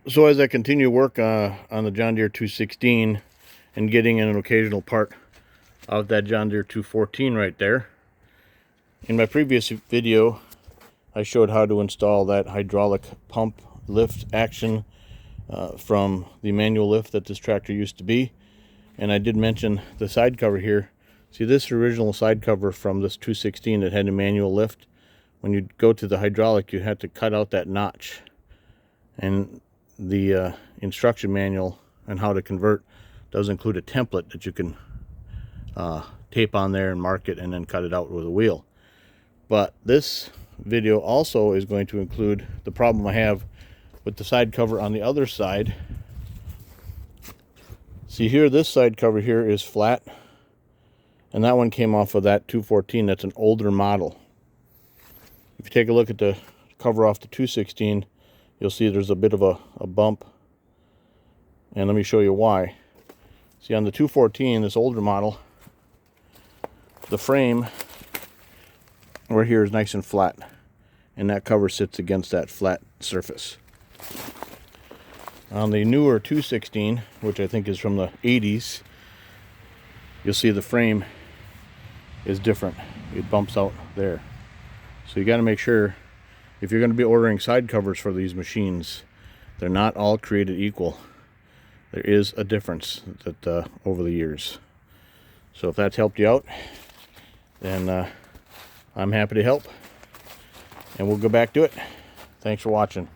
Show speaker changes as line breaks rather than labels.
So as I continue work on the John Deere 216 and getting in an occasional part of that John Deere 214 right there, in my previous video I showed how to install that hydraulic pump lift action from the manual lift that this tractor used to be. And I did mention the side cover here. See, this original side cover from this 216 that had a manual lift, when you go to the hydraulic you had to cut out that notch. And the instruction manual on how to convert does include a template that you can tape on there and mark it and then cut it out with a wheel. But this video also is going to include the problem I have with the side cover on the other side. See here, this side cover here is flat, and that one came off of that 214. That's an older model. If you take a look at the cover off the 216, you'll see there's a bit of a bump, and let me show you why. See, on the 214, this older model, the frame right here is nice and flat, and that cover sits against that flat surface. On the newer 216, which I think is from the 80s, you'll see the frame is different. It bumps out there. So you got to make sure, if you're going to be ordering side covers for these machines, they're not all created equal. There is a difference that over the years. So if that's helped you out, then I'm happy to help, and we'll go back to it. Thanks for watching.